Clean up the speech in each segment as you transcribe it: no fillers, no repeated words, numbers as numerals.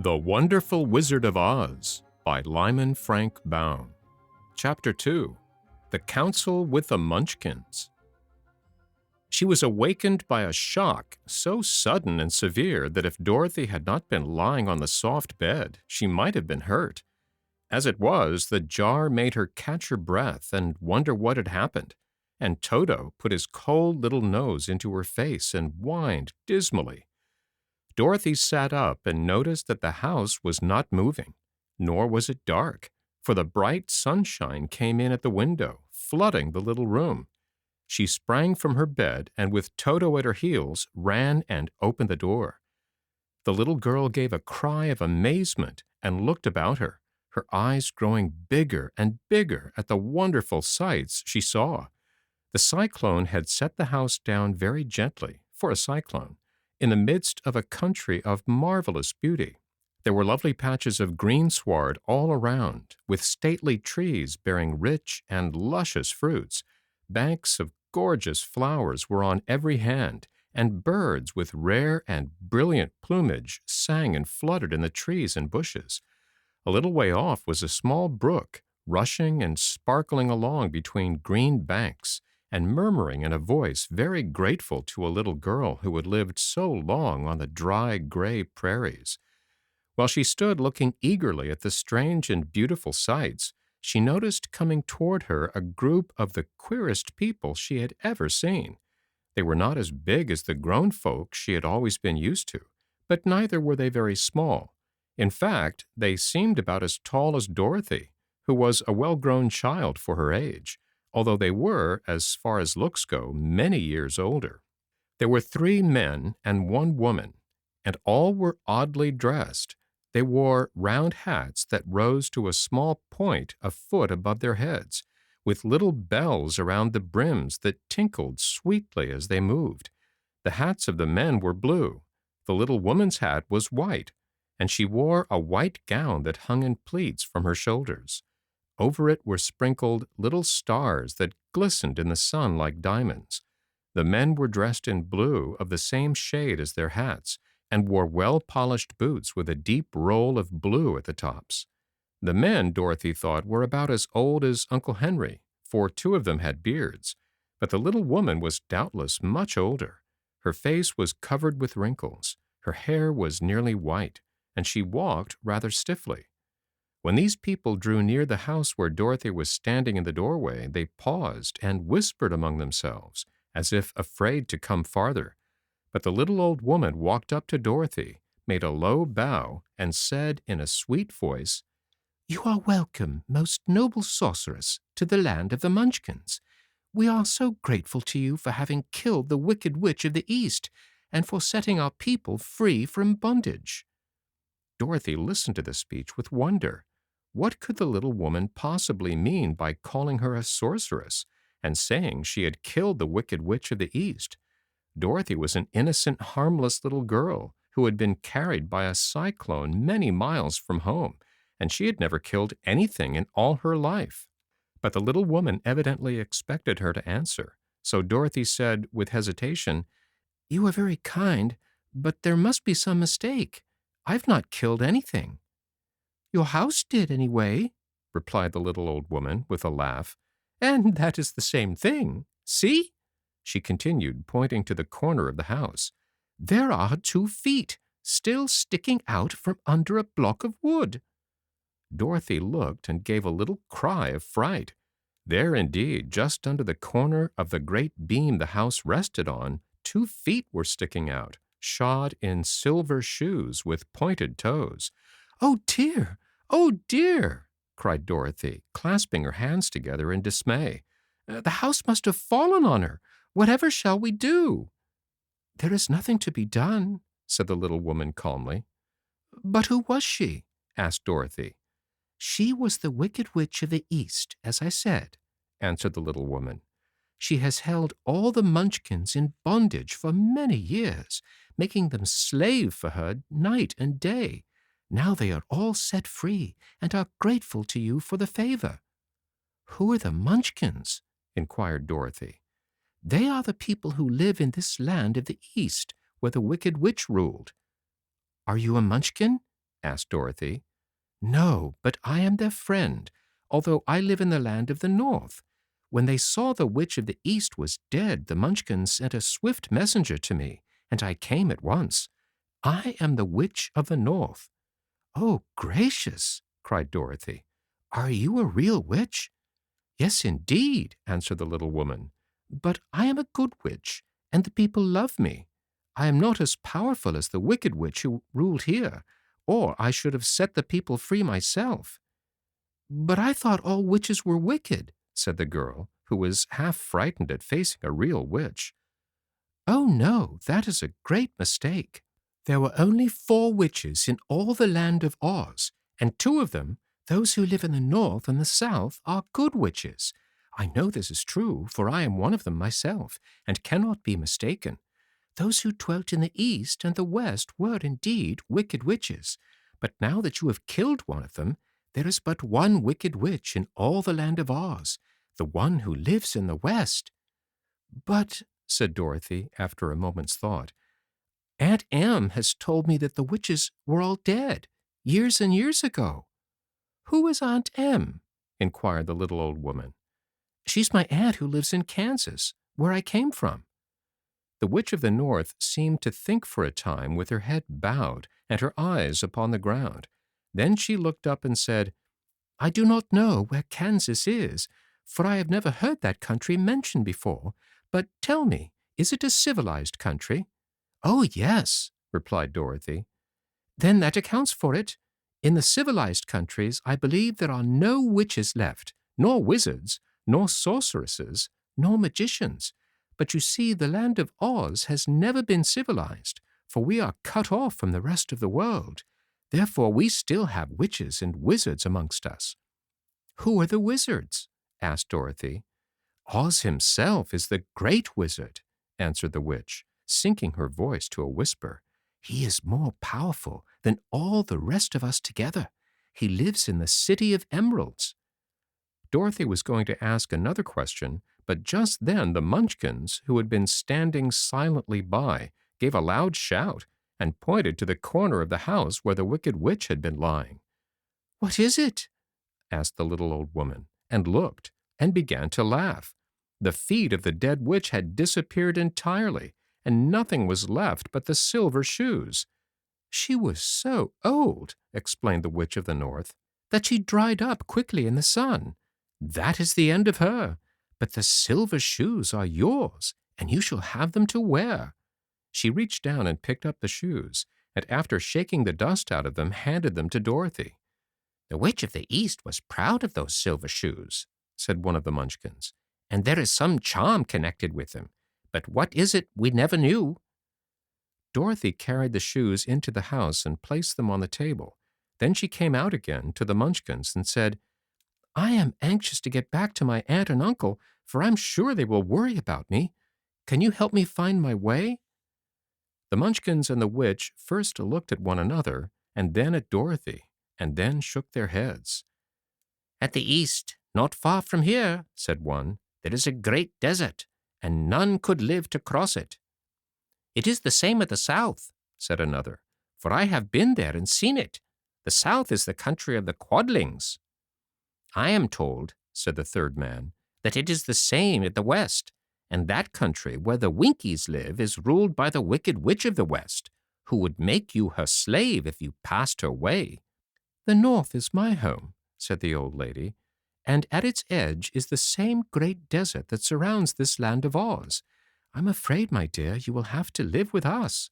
The Wonderful Wizard of Oz by Lyman Frank Baum. Chapter 2. The Council with the Munchkins. She was awakened by a shock so sudden and severe that if Dorothy had not been lying on the soft bed, she might have been hurt. As it was, the jar made her catch her breath and wonder what had happened, and Toto put his cold little nose into her face and whined dismally. Dorothy sat up and noticed that the house was not moving, nor was it dark, for the bright sunshine came in at the window, flooding the little room. She sprang from her bed and with Toto at her heels ran and opened the door. The little girl gave a cry of amazement and looked about her, her eyes growing bigger and bigger at the wonderful sights she saw. The cyclone had set the house down very gently, for a cyclone, in the midst of a country of marvelous beauty. There were lovely patches of greensward all around, with stately trees bearing rich and luscious fruits. Banks of gorgeous flowers were on every hand, and birds with rare and brilliant plumage sang and fluttered in the trees and bushes. A little way off was a small brook, rushing and sparkling along between green banks, and murmuring in a voice very grateful to a little girl who had lived so long on the dry, gray prairies. While she stood looking eagerly at the strange and beautiful sights, she noticed coming toward her a group of the queerest people she had ever seen. They were not as big as the grown folk she had always been used to, but neither were they very small. In fact, they seemed about as tall as Dorothy, who was a well-grown child for her age, although they were, as far as looks go, many years older. There were 3 men and 1 woman, and all were oddly dressed. They wore round hats that rose to a small point a foot above their heads, with little bells around the brims that tinkled sweetly as they moved. The hats of the men were blue. The little woman's hat was white, and she wore a white gown that hung in pleats from her shoulders. Over it were sprinkled little stars that glistened in the sun like diamonds. The men were dressed in blue of the same shade as their hats, and wore well-polished boots with a deep roll of blue at the tops. The men, Dorothy thought, were about as old as Uncle Henry, for 2 of them had beards, but the little woman was doubtless much older. Her face was covered with wrinkles, her hair was nearly white, and she walked rather stiffly. When these people drew near the house where Dorothy was standing in the doorway, they paused and whispered among themselves, as if afraid to come farther. But the little old woman walked up to Dorothy, made a low bow, and said in a sweet voice, "You are welcome, most noble sorceress, to the land of the Munchkins. We are so grateful to you for having killed the wicked witch of the East, and for setting our people free from bondage." Dorothy listened to this speech with wonder. What could the little woman possibly mean by calling her a sorceress and saying she had killed the wicked witch of the East? Dorothy was an innocent, harmless little girl who had been carried by a cyclone many miles from home, and she had never killed anything in all her life. But the little woman evidently expected her to answer, so Dorothy said with hesitation, "You are very kind, but there must be some mistake. I've not killed anything." "Your house did, anyway," replied the little old woman with a laugh. "And that is the same thing. See?" she continued, pointing to the corner of the house. "There are 2 feet, still sticking out from under a block of wood." Dorothy looked and gave a little cry of fright. There indeed, just under the corner of the great beam the house rested on, 2 feet were sticking out, shod in silver shoes with pointed toes. "Oh dear! Oh dear!" cried Dorothy, clasping her hands together in dismay. "The house must have fallen on her. Whatever shall we do?" "There is nothing to be done," said the little woman calmly. "But who was she?" asked Dorothy. "She was the wicked witch of the East, as I said," answered the little woman. "She has held all the Munchkins in bondage for many years, making them slave for her night and day. Now they are all set free and are grateful to you for the favor." "Who are the Munchkins?" inquired Dorothy. "They are the people who live in this land of the East, where the wicked witch ruled." "Are you a Munchkin?" asked Dorothy. No, but I am their friend, although I live in the land of the north. When they saw the witch of the east was dead, the Munchkins sent a swift messenger to me, and I came at once. I am the witch of the north. Oh, gracious, cried Dorothy. Are you a real witch? Yes, indeed, answered the little woman. But I am a good witch, and the people love me. I am not as powerful as the wicked witch who ruled here, or I should have set the people free myself. But I thought all witches were wicked, said the girl, who was half frightened at facing a real witch. Oh, no, that is a great mistake. There were only 4 witches in all the land of Oz, and 2 of them, those who live in the north and the south, are good witches. I know this is true, for I am one of them myself, and cannot be mistaken. Those who dwelt in the east and the west were indeed wicked witches, but now that you have killed one of them, there is but one wicked witch in all the land of Oz, the one who lives in the west. But, said Dorothy, after a moment's thought, Aunt Em has told me that the witches were all dead, years and years ago. Who is Aunt Em? Inquired the little old woman. She's my aunt who lives in Kansas, where I came from. The witch of the north seemed to think for a time with her head bowed and her eyes upon the ground. Then she looked up and said, I do not know where Kansas is, for I have never heard that country mentioned before, but tell me, is it a civilized country? Oh, yes, replied Dorothy. Then that accounts for it. In the civilized countries, I believe there are no witches left, nor wizards, nor sorceresses, nor magicians. But you see, the land of Oz has never been civilized, for we are cut off from the rest of the world. Therefore, we still have witches and wizards amongst us. Who are the wizards? Asked Dorothy. Oz himself is the great wizard, answered the witch, sinking her voice to a whisper. He is more powerful than all the rest of us together. He lives in the City of Emeralds. Dorothy was going to ask another question, but just then the Munchkins, who had been standing silently by, gave a loud shout and pointed to the corner of the house where the wicked witch had been lying. What is it? Asked the little old woman, and looked, and began to laugh. The feet of the dead witch had disappeared entirely, and nothing was left but the silver shoes. She was so old, explained the witch of the north, that she dried up quickly in the sun. That is the end of her, but the silver shoes are yours, and you shall have them to wear. She reached down and picked up the shoes, and after shaking the dust out of them, handed them to Dorothy. The witch of the east was proud of those silver shoes, said one of the Munchkins, and there is some charm connected with them. But what is it we never knew? Dorothy carried the shoes into the house and placed them on the table. Then she came out again to the Munchkins and said, I am anxious to get back to my aunt and uncle, for I'm sure they will worry about me. Can you help me find my way? The Munchkins and the witch first looked at one another, and then at Dorothy, and then shook their heads. At the east, not far from here, said one, there is a great desert, and none could live to cross it. It is the same at the south, said another, for I have been there and seen it. The south is the country of the Quadlings. I am told, said the third man, that it is the same at the west, and that country where the Winkies live is ruled by the wicked witch of the west, who would make you her slave if you passed her way. The north is my home, said the old lady, and at its edge is the same great desert that surrounds this land of Oz. I'm afraid, my dear, you will have to live with us.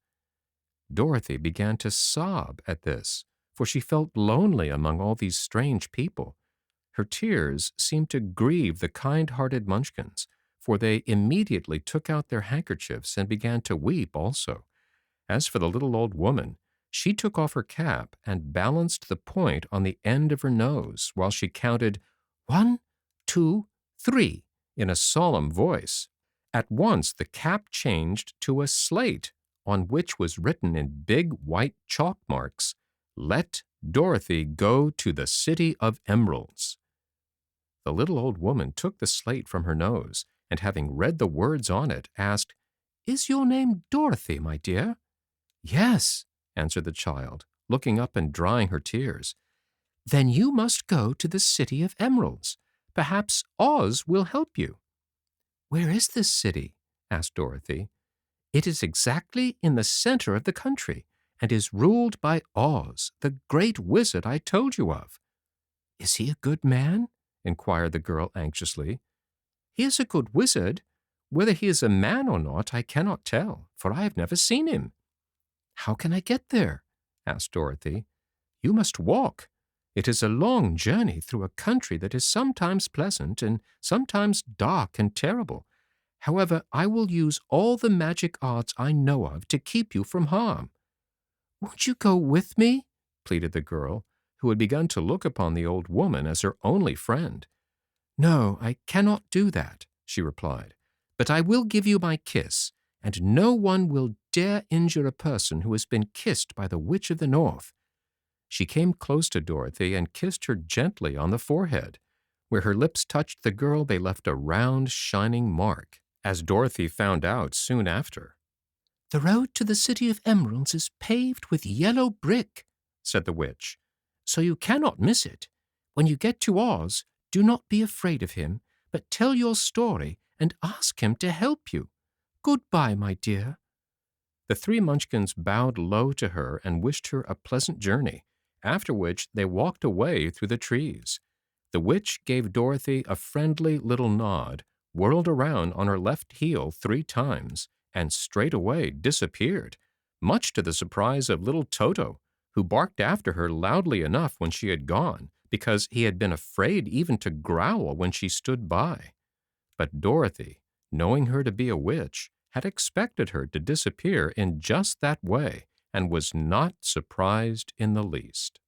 Dorothy began to sob at this, for she felt lonely among all these strange people. Her tears seemed to grieve the kind-hearted Munchkins, for they immediately took out their handkerchiefs and began to weep also. As for the little old woman, she took off her cap and balanced the point on the end of her nose while she counted 1, 2, 3 in a solemn voice. At once the cap changed to a slate on which was written in big white chalk marks, Let Dorothy go to the City of Emeralds. The little old woman took the slate from her nose, and having read the words on it, asked, Is your name Dorothy, my dear? Yes, answered the child, looking up and drying her tears. "Then you must go to the City of Emeralds. Perhaps Oz will help you." "Where is this city?" asked Dorothy. "It is exactly in the center of the country and is ruled by Oz, the great wizard I told you of." "Is he a good man?" inquired the girl anxiously. "He is a good wizard. Whether he is a man or not, I cannot tell, for I have never seen him." "How can I get there?" asked Dorothy. "You must walk. It is a long journey through a country that is sometimes pleasant and sometimes dark and terrible. However, I will use all the magic arts I know of to keep you from harm." "Won't you go with me?" pleaded the girl, who had begun to look upon the old woman as her only friend. "No, I cannot do that," she replied. "But I will give you my kiss, and no one will dare injure a person who has been kissed by the Witch of the North." She came close to Dorothy and kissed her gently on the forehead. Where her lips touched the girl, they left a round, shining mark, as Dorothy found out soon after. "The road to the City of Emeralds is paved with yellow brick," said the witch, "so you cannot miss it. When you get to Oz, do not be afraid of him, but tell your story and ask him to help you. Goodbye, my dear." The three Munchkins bowed low to her and wished her a pleasant journey, after which they walked away through the trees. The witch gave Dorothy a friendly little nod, whirled around on her left heel 3 times, and straightway disappeared, much to the surprise of little Toto, who barked after her loudly enough when she had gone, because he had been afraid even to growl when she stood by. But Dorothy, knowing her to be a witch, had expected her to disappear in just that way, and was not surprised in the least.